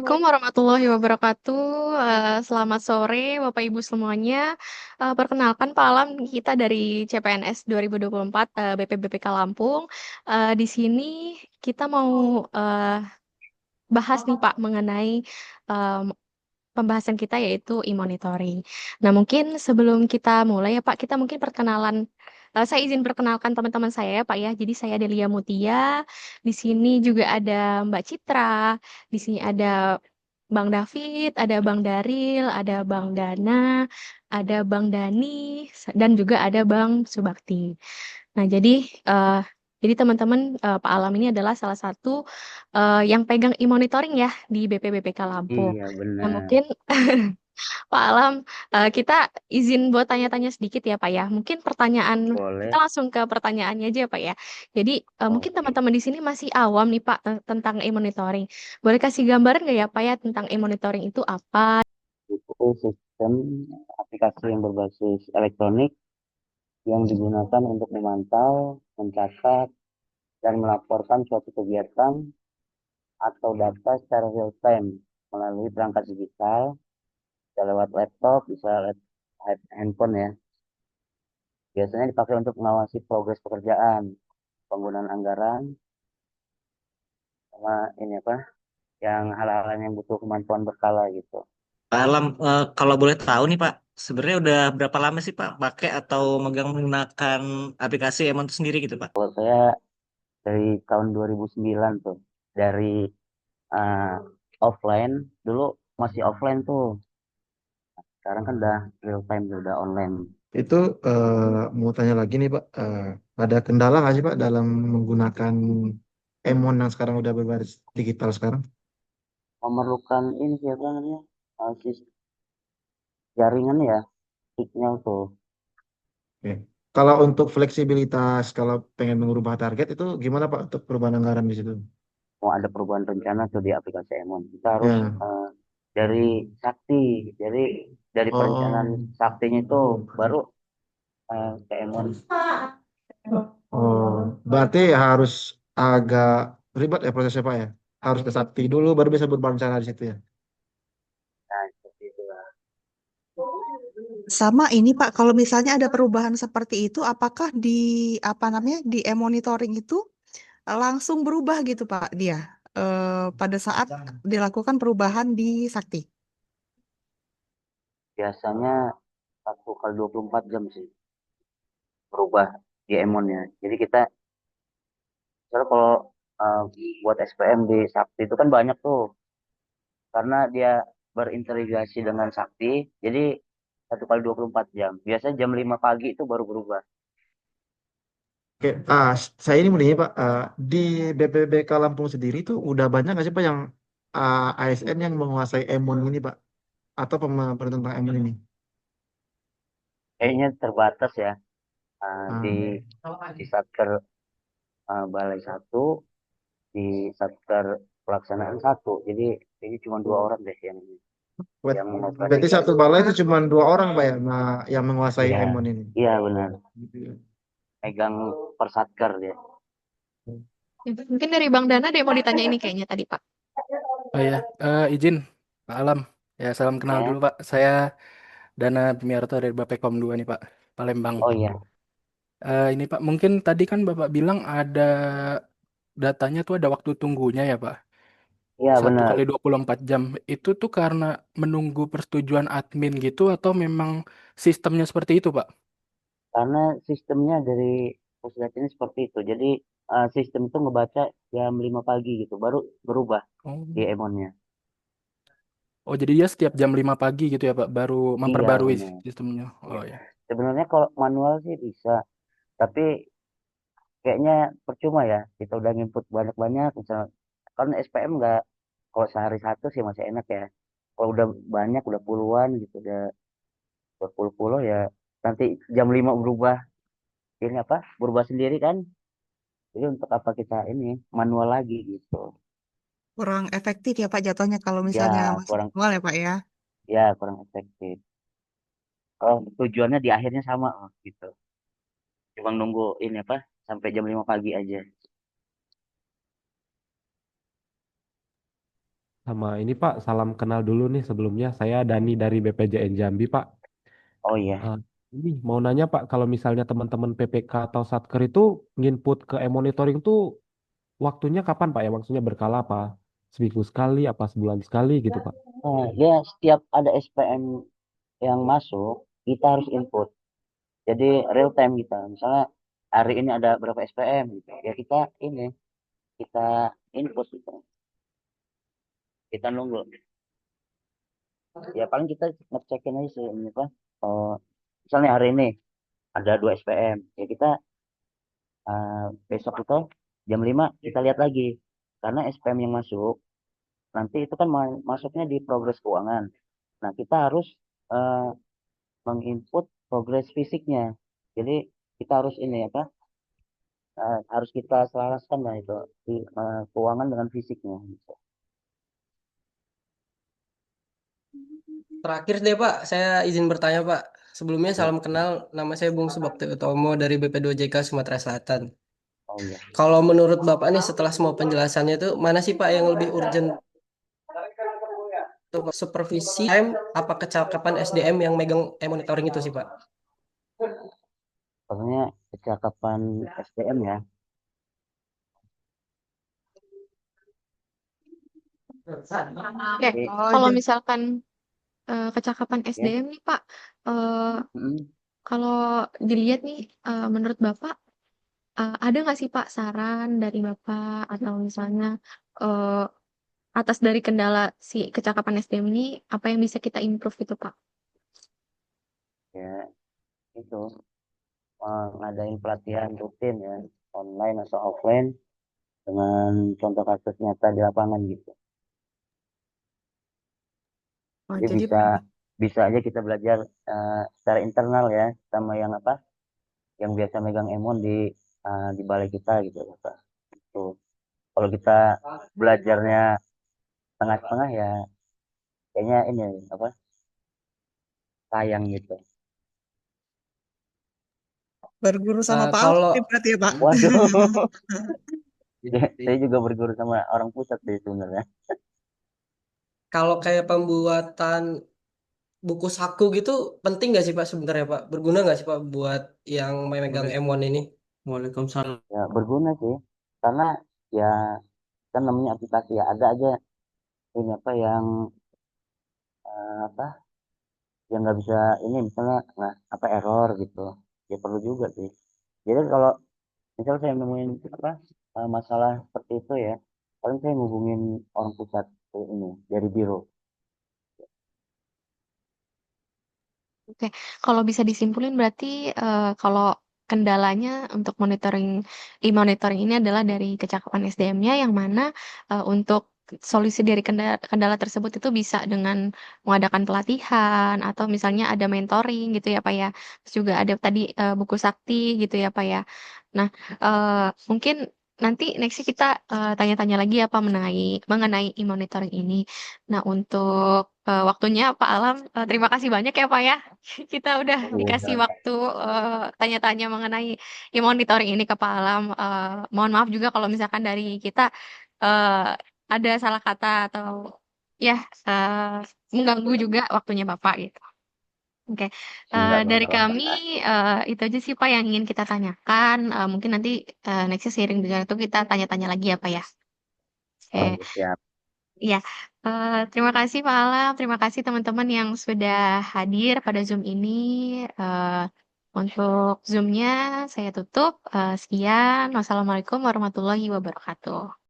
Assalamualaikum warahmatullahi wabarakatuh. Selamat sore, Bapak Ibu semuanya. Perkenalkan Pak Alam, kita dari CPNS 2024 BPBPK Lampung. Di sini kita mau eh, bahas nih Pak mengenai em, pembahasan kita yaitu e-monitoring. Nah, mungkin sebelum kita mulai ya Pak, kita mungkin perkenalan. Saya izin perkenalkan teman-teman saya ya Pak ya. Jadi saya Delia Mutia. Di sini juga ada Mbak Citra. Di sini ada Bang David, ada Bang Daril, ada Bang Dana, ada Bang Dani, dan juga ada Bang Subakti. Nah, eh, jadi teman-teman, Pak Alam ini adalah salah satu yang pegang e-monitoring ya di BPBPK Lampung. Iya Nah, benar, mungkin Pak Alam, kita izin buat tanya-tanya sedikit ya Pak ya. Mungkin pertanyaan, kita boleh. langsung ke pertanyaannya aja ya Pak ya. Jadi mungkin Oke, teman-teman di sini masih awam nih Pak tentang e-monitoring. Boleh kasih gambaran nggak ya Pak ya tentang e-monitoring itu apa? itu sistem aplikasi yang berbasis elektronik yang digunakan untuk memantau, mencatat, dan melaporkan suatu kegiatan atau data secara real time melalui perangkat digital, bisa lewat laptop, bisa lewat handphone ya. Biasanya dipakai untuk mengawasi progres pekerjaan, penggunaan anggaran, sama ini apa, yang hal-hal yang butuh kemampuan berkala gitu. Pak Alam, kalau boleh tahu nih Pak, sebenarnya udah berapa lama sih Pak pakai atau megang menggunakan aplikasi Emon itu sendiri gitu Pak? Kalau saya dari tahun 2009 tuh, dari uh, offline dulu masih offline tuh, sekarang kan udah real time udah online. Itu mau tanya lagi nih Pak, ada kendala nggak sih Pak dalam menggunakan Emon yang sekarang udah berbasis digital sekarang? Memerlukan ini siapa namanya, jaringan ya, signal tuh. Oke. Kalau untuk fleksibilitas, kalau pengen mengubah target itu gimana Pak untuk perubahan anggaran di situ? Mau ada perubahan rencana tuh di aplikasi Emon, kita harus Ya, dari sakti, jadi dari perencanaan oh, saktinya itu baru ke Emon. oh, berarti harus agak ribet ya prosesnya Pak ya? Harus ke Sakti dulu baru bisa berubah rencana di situ ya? Nah seperti itu. Sama ini Pak, kalau misalnya ada perubahan seperti itu, apakah di apa namanya di e-monitoring itu langsung berubah gitu Pak dia pada saat dilakukan perubahan di Sakti? Biasanya 1 kali 24 jam sih berubah di Emonnya. Jadi kita, misalnya kalau uh, buat SPM di Sakti itu kan banyak tuh, karena dia berintegrasi dengan Sakti, jadi 1 kali 24 jam. Biasanya jam 5 pagi itu baru berubah. Oke, saya ini mau nanya Pak, di BPBK Lampung sendiri tuh udah banyak nggak sih Pak yang ASN yang menguasai Emon ini Pak? Atau pemerintahan tentang Emon ini? Kayaknya terbatas ya, di Ah, Satker Balai satu, di Satker Pelaksanaan satu. Jadi ini cuma 2 orang deh yang berarti satu mengoperasikan. balai itu cuma 2 orang Pak ya, yang menguasai Iya, Emon ini. iya benar. Gitu ya. Pegang per Satker dia. Mungkin dari Bang Dana deh mau ditanya ini kayaknya tadi Pak. Oh ya, izin Pak Alam. Ya, salam kenal Ya. dulu Pak. Saya Dana Pemiarto dari Bappekom 2 nih Pak, Palembang. Oh iya, Ini Pak, mungkin tadi kan Bapak bilang ada datanya tuh ada waktu tunggunya ya Pak. iya Satu benar. kali 24 jam. Itu tuh karena menunggu persetujuan admin gitu atau memang sistemnya seperti itu Pak? Karena sistemnya dari Pusat ini seperti itu. Jadi sistem itu ngebaca jam 5 pagi gitu, baru berubah Oh. di Emonnya. Oh, jadi dia setiap jam 5 pagi gitu ya Pak, baru Iya memperbarui benar. sistemnya. Iya. Oh ya. Sebenarnya kalau manual sih bisa, tapi kayaknya percuma ya. Kita udah input banyak-banyak, misal kan SPM nggak, kalau sehari satu sih masih enak ya. Kalau udah banyak, udah puluhan gitu, udah berpuluh-puluh ya, nanti jam 5 berubah, ini apa? Berubah sendiri kan? Jadi untuk apa kita ini manual lagi gitu? Kurang efektif ya Pak jatuhnya kalau misalnya Ya masih kurang, manual ya Pak ya. ya kurang efektif. Oh, tujuannya di akhirnya sama gitu. Cuma nunggu ini apa sampai jam 5 pagi aja. sama ini Pak, salam kenal dulu nih sebelumnya. Saya Dani dari BPJN Jambi Pak. Oh iya, Eh, ini mau nanya Pak, kalau misalnya teman-teman PPK atau Satker itu nginput ke e-monitoring tuh waktunya kapan Pak ya? Maksudnya berkala apa? Seminggu sekali, apa sebulan sekali gitu Pak? dia setiap ada SPM yang masuk, kita harus input. Jadi real time kita. Misalnya hari ini ada berapa SPM gitu. Ya kita input gitu. Kita nunggu. Ya paling kita ngecekin aja sih ini apa. eh, Misalnya hari ini ada 2 SPM. Ya kita besok itu jam 5 kita lihat lagi. Karena SPM yang masuk nanti itu kan masuknya di progres keuangan. Nah, kita harus eh, menginput progres fisiknya. Jadi kita harus ini apa? Harus kita selaraskan lah itu di keuangan dengan fisiknya. Gitu. Terakhir deh Pak, saya izin bertanya Pak. Sebelumnya Ya, salam kenal, nama saya Bung Subakti Utomo dari BP2JK Sumatera Selatan. oh iya. Kalau menurut Bapak nih setelah semua penjelasannya itu mana sih Pak yang lebih urgent untuk supervisi apa kecakapan SDM yang megang monitoring itu sih Pak? Pokoknya kecakapan SDM ya. Oke, Jadi, Oh, kalau jadi misalkan kecakapan ya. SDM nih Pak, eh, Mm, kalau dilihat nih, menurut Bapak, ada nggak sih Pak saran dari Bapak atau misalnya eh, atas dari kendala si kecakapan SDM ini, apa yang bisa kita improve itu Pak? ya itu ngadain pelatihan rutin ya, online atau offline dengan contoh kasus nyata di lapangan gitu. oh, Jadi jadi bisa bisa aja kita belajar secara internal ya sama yang apa yang biasa megang emon di balai kita gitu Pak. Tuh. Kalau kita belajarnya tengah-tengah ya kayaknya ini apa sayang gitu. berguru sama Pak Alam Kalau nih berarti ya Pak. Waduh, saya juga berguru sama orang pusat sih sebenarnya. kalau kayak pembuatan buku saku gitu penting nggak sih Pak sebenarnya Pak? Berguna nggak sih Pak buat yang memegang M1 ini? Waalaikumsalam. Ya berguna sih karena ya kan namanya aplikasi ya ada aja ini apa yang apa yang nggak bisa ini misalnya nah apa error gitu ya perlu juga sih. Jadi kalau misal saya nemuin apa masalah seperti itu ya paling saya ngubungin orang pusat ini dari biro. Oke, kalau bisa disimpulin berarti kalau kendalanya untuk e-monitoring ini adalah dari kecakapan SDM-nya yang mana untuk solusi dari kendala, kendala tersebut itu bisa dengan mengadakan pelatihan atau misalnya ada mentoring gitu ya Pak ya. Terus juga ada tadi buku sakti gitu ya Pak ya. Nah, mungkin nanti nextnya kita tanya-tanya lagi apa mengenai e-monitoring ini. Nah, untuk waktunya Pak Alam, terima kasih banyak ya Pak ya. Kita udah dikasih Iya. waktu tanya-tanya mengenai e-monitoring ini ke Pak Alam. Mohon maaf juga kalau misalkan dari kita eh, ada salah kata atau ya mengganggu juga waktunya Bapak gitu. Oke, Enggak dari apa-apa. kami itu aja sih Pak yang ingin kita tanyakan. Mungkin nanti nextnya seiring dengan itu kita tanya-tanya lagi ya Pak ya. Oh, Oke, siap. iya. Terima kasih Pak Alam, terima kasih teman-teman yang sudah hadir pada Zoom ini. Eh, untuk Zoom-nya saya tutup. Sekian, wassalamualaikum warahmatullahi wabarakatuh.